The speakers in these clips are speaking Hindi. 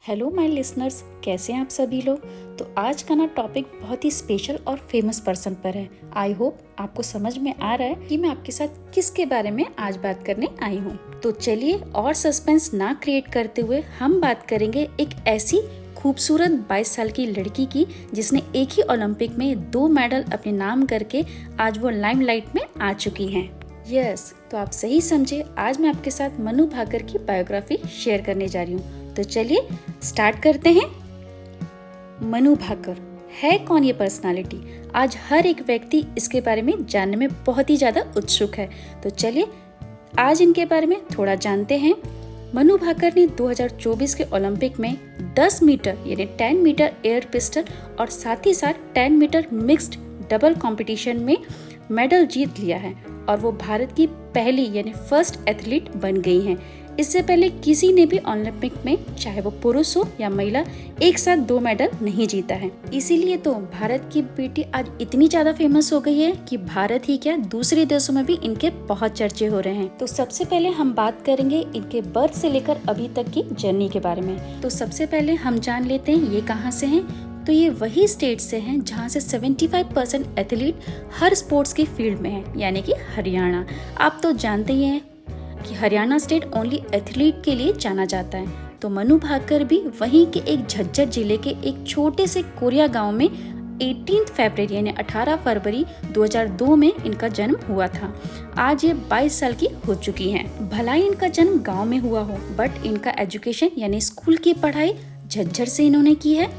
हेलो माय लिसनर्स, कैसे हैं आप सभी लोग। तो आज का ना टॉपिक बहुत ही स्पेशल और फेमस पर्सन पर है। आई होप आपको समझ में आ रहा है कि मैं आपके साथ किसके बारे में आज बात करने आई हूँ। तो चलिए और सस्पेंस ना क्रिएट करते हुए हम बात करेंगे एक ऐसी खूबसूरत 22 साल की लड़की की जिसने एक ही ओलंपिक में 2 मेडल अपने नाम करके आज वो लाइमलाइट में आ चुकी हैं। यस, तो आप सही समझे, आज मैं आपके साथ मनु भाकर की बायोग्राफी शेयर करने जा रही हूँ। तो चलिए स्टार्ट करते हैं। मनु भाकर है कौन ये पर्सनालिटी? आज हर एक व्यक्ति इसके बारे में जानने में बहुत ही ज्यादा उत्सुक है। तो चलिए आज इनके बारे में थोड़ा जानते हैं। मनु भाकर ने 2024 के ओलंपिक में 10 मीटर यानी 10 मीटर एयर पिस्टल और साथ ही साथ 10 मीटर मिक्स्ड डबल कंपटीशन में मेडल जीत लिया है और वो भारत की पहली यानी फर्स्ट एथलीट बन गई हैं। इससे पहले किसी ने भी ओलंपिक में, चाहे वो पुरुष हो या महिला, एक साथ 2 मेडल नहीं जीता है। इसीलिए तो भारत की बेटी आज इतनी ज्यादा फेमस हो गई है कि भारत ही क्या दूसरे देशों में भी इनके बहुत चर्चे हो रहे हैं। तो सबसे पहले हम बात करेंगे इनके बर्थ से लेकर अभी तक की जर्नी के बारे में। तो सबसे पहले हम जान लेते हैं ये कहाँ से हैं। तो ये वही स्टेट से हैं जहाँ से 75% एथलीट हर स्पोर्ट्स की फील्ड में है, यानी कि हरियाणा। आप तो जानते ही हैं कि हरियाणा स्टेट ओनली एथलीट के लिए जाना जाता है। तो मनु भाकर भी वहीं के एक झज्जर जिले के एक छोटे से कोरिया गांव में 18 फरवरी यानी 18 फरवरी 2002 में इनका जन्म हुआ था। आज ये 22 साल की हो चुकी हैं। भला ही इनका जन्म गांव में हुआ हो, बट इनका एजुकेशन यानी स्कूल की पढ़ाई झज्जर से इन्होंने की है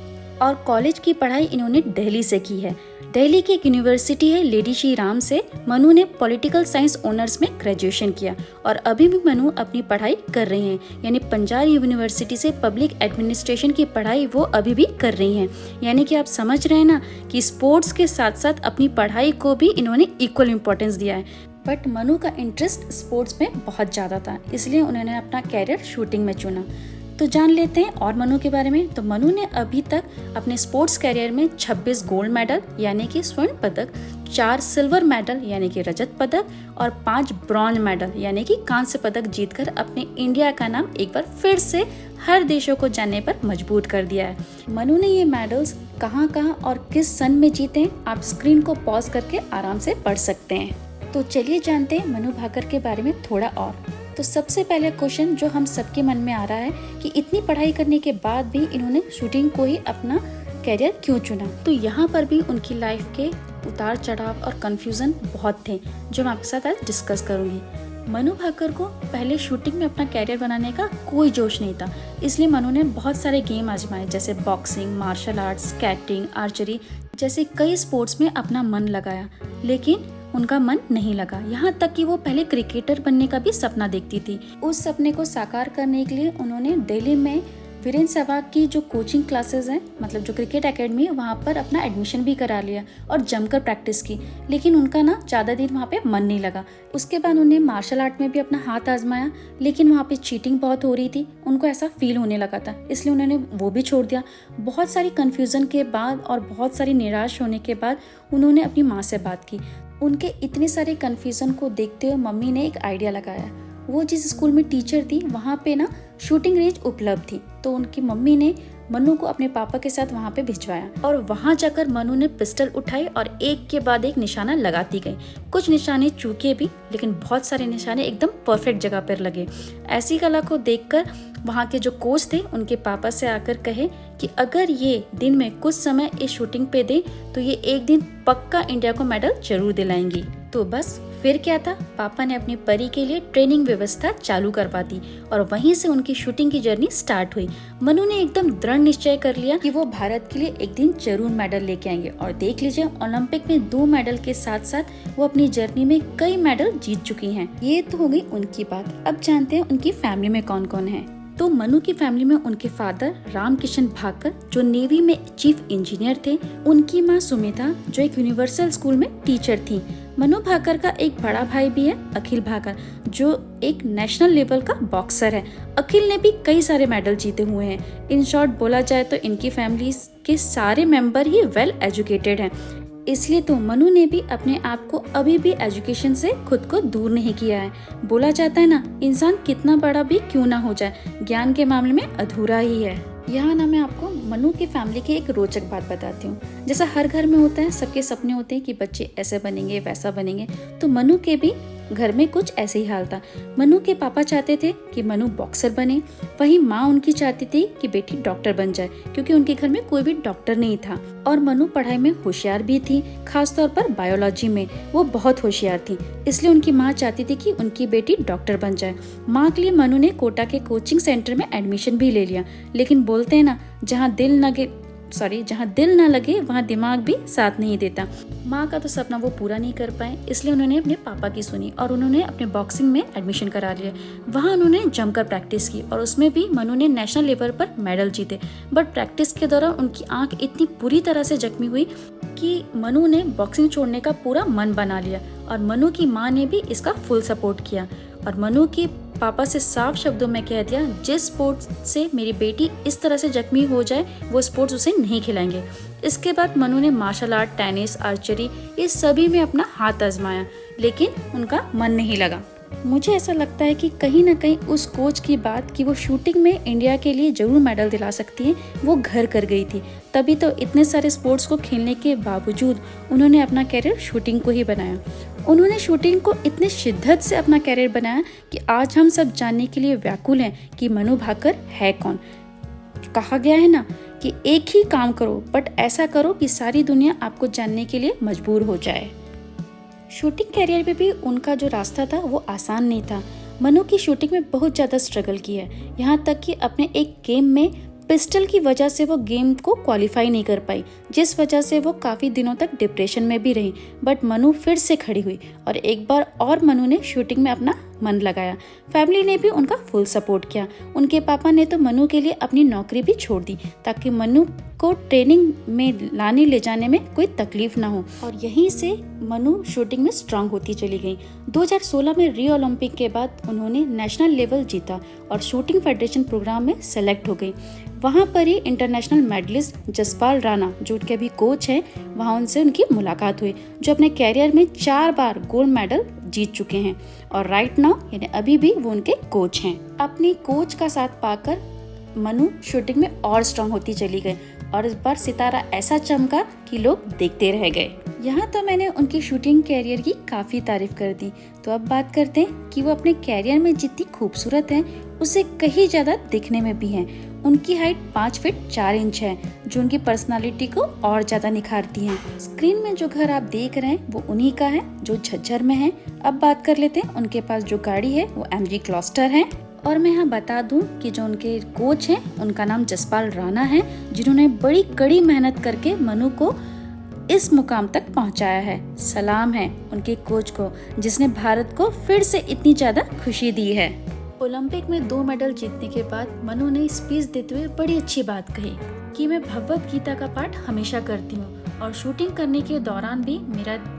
और कॉलेज की पढ़ाई इन्होंने दिल्ली से की है। दिल्ली की एक यूनिवर्सिटी है लेडी श्री राम से मनु ने पॉलिटिकल साइंस ऑनर्स में ग्रेजुएशन किया और अभी भी मनु अपनी पढ़ाई कर रही हैं, यानी पंजाब यूनिवर्सिटी से पब्लिक एडमिनिस्ट्रेशन की पढ़ाई वो अभी भी कर रही हैं। यानी कि आप समझ रहे हैं ना कि स्पोर्ट्स के साथ साथ अपनी पढ़ाई को भी इन्होंने इक्वल इम्पोर्टेंस दिया है। बट मनु का इंटरेस्ट स्पोर्ट्स में बहुत ज़्यादा था, इसलिए उन्होंने अपना कैरियर शूटिंग में चुना। तो जान लेते हैं और मनु के बारे में। तो मनु ने अभी तक अपने स्पोर्ट्स कैरियर में 26 गोल्ड मेडल यानी कि स्वर्ण पदक, 4 सिल्वर मेडल यानी कि रजत पदक और 5 ब्रॉन्ज मेडल यानी कि कांस्य पदक जीतकर अपने इंडिया का नाम एक बार फिर से हर देशों को जानने पर मजबूर कर दिया है। मनु ने ये मेडल्स कहाँ और किस सन में जीते हैं, आप स्क्रीन को पॉज करके आराम से पढ़ सकते हैं। तो चलिए जानते हैं मनु भाकर के बारे में थोड़ा और। तो सबसे पहले क्वेश्चन जो हम सबके मन में आ रहा है कि इतनी पढ़ाई करने के बाद भी इन्होंने शूटिंग को ही अपना कैरियर क्यों चुना। तो यहाँ पर भी उनकी लाइफ के उतार चढ़ाव और कंफ्यूजन बहुत थे, जो मैं आपके साथ आज डिस्कस करूँगी। मनु भाकर को पहले शूटिंग में अपना कैरियर बनाने का कोई जोश नहीं था, इसलिए मनु ने बहुत सारे गेम आजमाए, जैसे boxing, martial arts, skating, archery जैसे कई स्पोर्ट्स में अपना मन लगाया, लेकिन उनका मन नहीं लगा। यहाँ तक कि वो पहले क्रिकेटर बनने का भी सपना देखती थी। उस सपने को साकार करने के लिए उन्होंने दिल्ली में वीरेंद्र सहवाग की जो कोचिंग क्लासेस हैं, मतलब जो क्रिकेट एकेडमी है, वहाँ पर अपना एडमिशन भी करा लिया और जमकर प्रैक्टिस की। लेकिन उनका ना ज़्यादा दिन वहाँ पे मन नहीं लगा। उसके बाद उन्हें मार्शल आर्ट में भी अपना हाथ आजमाया, लेकिन वहाँ पे चीटिंग बहुत हो रही थी, उनको ऐसा फील होने लगा था, इसलिए उन्होंने वो भी छोड़ दिया। बहुत सारी कन्फ्यूज़न के बाद और बहुत सारी निराश होने के बाद उन्होंने अपनी माँ से बात की। उनके इतने सारे कन्फ्यूज़न को देखते हुए मम्मी ने एक आइडिया लगाया। वो जिस स्कूल में टीचर थी वहाँ पे ना शूटिंग रेंज उपलब्ध थी, तो उनकी मम्मी ने मनु को अपने पापा के साथ वहाँ पे भिजवाया और वहाँ जाकर मनु ने पिस्टल उठाई और एक के बाद एक निशाना लगाती गई। कुछ निशाने चूके भी, लेकिन बहुत सारे निशाने एकदम परफेक्ट जगह पर लगे। ऐसी कला को देखकर वहाँ के जो कोच थे उनके पापा से आकर कहे कि अगर ये दिन में कुछ समय इस शूटिंग पे दे तो ये एक दिन पक्का इंडिया को मेडल जरूर दिलाएंगी। तो बस फिर क्या था, पापा ने अपनी परी के लिए ट्रेनिंग व्यवस्था चालू करवा दी और वहीं से उनकी शूटिंग की जर्नी स्टार्ट हुई। मनु ने एकदम दृढ़ निश्चय कर लिया कि वो भारत के लिए एक दिन जरूर मेडल लेके आएंगे और देख लीजिए ओलंपिक में 2 मेडल के साथ साथ वो अपनी जर्नी में कई मेडल जीत चुकी हैं। ये तो हो गई उनकी बात। अब जानते हैं उनकी फैमिली में कौन कौन है। तो मनु की फैमिली में उनके फादर रामकिशन भाकर जो नेवी में चीफ इंजीनियर थे, उनकी माँ सुमिता जो एक यूनिवर्सल स्कूल में टीचर थी। मनु भाकर का एक बड़ा भाई भी है, अखिल भाकर, जो एक नेशनल लेवल का बॉक्सर है। अखिल ने भी कई सारे मेडल जीते हुए हैं। इन शॉर्ट बोला जाए तो इनकी फैमिली के सारे मेंबर ही वेल एजुकेटेड हैं। इसलिए तो मनु ने भी अपने आप को अभी भी एजुकेशन से खुद को दूर नहीं किया है। बोला जाता है ना, इंसान कितना बड़ा भी क्यों ना हो जाए, ज्ञान के मामले में अधूरा ही है। यहाँ ना मैं आपको मनु की फैमिली की एक रोचक बात बताती हूँ। जैसा हर घर में होता है, सबके सपने होते हैं कि बच्चे ऐसे बनेंगे वैसा बनेंगे, तो मनु के भी घर में कुछ ऐसे ही हाल था। मनु के पापा चाहते थे कि मनु बॉक्सर बने, वहीं माँ उनकी चाहती थी कि बेटी डॉक्टर बन जाए, क्योंकि उनके घर में कोई भी डॉक्टर नहीं था। और मनु पढ़ाई में होशियार भी थी, खासतौर पर बायोलॉजी में वो बहुत होशियार थी। इसलिए उनकी माँ चाहती थी कि उनकी बेटी डॉक्टर बन जाए। माँ के लिए मनु ने कोटा के कोचिंग सेंटर में एडमिशन भी ले लिया, लेकिन बोलते हैं ना, जहाँ दिल न लगे वहाँ दिमाग भी साथ नहीं देता। माँ का तो सपना वो पूरा नहीं कर पाए, इसलिए उन्होंने अपने पापा की सुनी और उन्होंने अपने बॉक्सिंग में एडमिशन करा लिया। वहाँ उन्होंने जमकर प्रैक्टिस की और उसमें भी मनु ने नेशनल लेवल पर मेडल जीते। बट प्रैक्टिस के दौरान उनकी आंख इतनी बुरी तरह से जख्मी हुई कि मनु ने बॉक्सिंग छोड़ने का पूरा मन बना लिया और मनु की माँ ने भी इसका फुल सपोर्ट किया। और मनु की पापा से साफ शब्दों में कह दिया, जिस स्पोर्ट्स से मेरी बेटी इस तरह से जख्मी हो जाए वो स्पोर्ट्स उसे नहीं खिलाएंगे। इसके बाद मनु ने मार्शल आर्ट, टेनिस, आर्चरी, इस सभी में अपना हाथ आजमाया, लेकिन उनका मन नहीं लगा। मुझे ऐसा लगता है कि कहीं ना कहीं उस कोच की बात कि वो शूटिंग में इंडिया के लिए जरूर मेडल दिला सकती है, वो घर कर गई थी। तभी तो इतने सारे स्पोर्ट्स को खेलने के बावजूद उन्होंने अपना कैरियर शूटिंग को ही बनाया। उन्होंने शूटिंग को इतने शिद्दत से अपना कैरियर बनाया कि आज हम सब जानने के लिए व्याकुल हैं कि मनु भाकर है कौन। कहा गया है ना कि एक ही काम करो, बट ऐसा करो कि सारी दुनिया आपको जानने के लिए मजबूर हो जाए। शूटिंग कैरियर में भी उनका जो रास्ता था वो आसान नहीं था। मनु की शूटिंग में बहुत ज़्यादा स्ट्रगल किया है, यहाँ तक कि अपने एक गेम में पिस्टल की वजह से वो गेम को क्वालिफाई नहीं कर पाई, जिस वजह से वो काफ़ी दिनों तक डिप्रेशन में भी रही। बट मनु फिर से खड़ी हुई और एक बार और मनु ने शूटिंग में अपना मन लगाया। फैमिली ने भी उनका फुल सपोर्ट किया। उनके पापा ने तो मनु के लिए अपनी नौकरी भी छोड़ दी ताकि मनु को ट्रेनिंग में लाने ले जाने में कोई तकलीफ ना हो। और यहीं से मनु शूटिंग में स्ट्रांग होती चली गई। 2016 में रियो ओलंपिक के बाद उन्होंने नेशनल लेवल जीता और शूटिंग फेडरेशन प्रोग्राम में सेलेक्ट हो गई। वहाँ पर ही इंटरनेशनल मेडलिस्ट जसपाल राणा, जो उनके अभी कोच हैं, वहाँ उनसे उनकी मुलाकात हुई, जो अपने कैरियर में 4 बार गोल्ड मेडल जीत चुके हैं और राइट नाउ यानी अभी भी वो उनके कोच हैं। अपनी कोच का साथ पाकर मनु शूटिंग में और स्ट्रांग होती चली गई और इस बार सितारा ऐसा चमका कि लोग देखते रह गए। यहाँ तो मैंने उनकी शूटिंग कैरियर की काफ़ी तारीफ कर दी, तो अब बात करते हैं कि वो अपने कैरियर में जितनी खूबसूरत हैं उससे कहीं ज़्यादा दिखने में भी हैं। उनकी हाइट 5 फीट 4 इंच है, जो उनकी पर्सनालिटी को और ज़्यादा निखारती है। स्क्रीन में जो घर आप देख रहे हैं वो उन्हीं का है, जो झज्जर में है। अब बात कर लेते हैं उनके पास जो गाड़ी है वो MG क्लस्टर है। और मैं यहाँ बता दूं कि जो उनके कोच हैं उनका नाम जसपाल राणा है, जिन्होंने बड़ी कड़ी मेहनत करके मनु को इस मुकाम तक पहुँचाया है। सलाम है उनके कोच को, जिसने भारत को फिर से इतनी ज़्यादा खुशी दी है। ओलंपिक में 2 मेडल जीतने के बाद मनु ने स्पीच देते हुए बड़ी अच्छी बात कही कि मैं भगवत गीता का पाठ हमेशा करती हूँ और शूटिंग करने के दौरान भी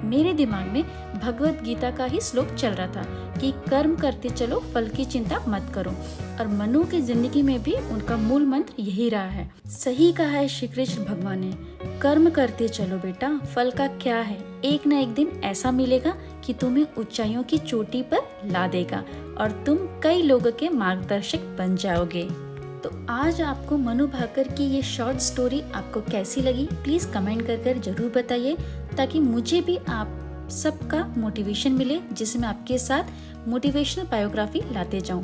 मेरे दिमाग में भगवत गीता का ही श्लोक चल रहा था कि कर्म करते चलो, फल की चिंता मत करो। और मनु की जिंदगी में भी उनका मूल मंत्र यही रहा है। सही कहा है श्री कृष्ण भगवान ने, कर्म करते चलो बेटा, फल का क्या है, एक न एक दिन ऐसा मिलेगा कि तुम्हें ऊंचाइयों की चोटी पर ला देगा और तुम कई लोगों के मार्गदर्शक बन जाओगे। तो आज आपको मनु भाकर की ये शॉर्ट स्टोरी आपको कैसी लगी, प्लीज़ कमेंट कर जरूर बताइए, ताकि मुझे भी आप सबका मोटिवेशन मिले, जिससे मैं आपके साथ मोटिवेशनल बायोग्राफी लाते जाऊं।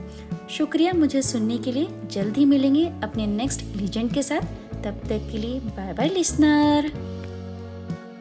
शुक्रिया मुझे सुनने के लिए। जल्द ही मिलेंगे अपने नेक्स्ट लीजेंड के साथ। तब तक के लिए बाय बाय लिसनर।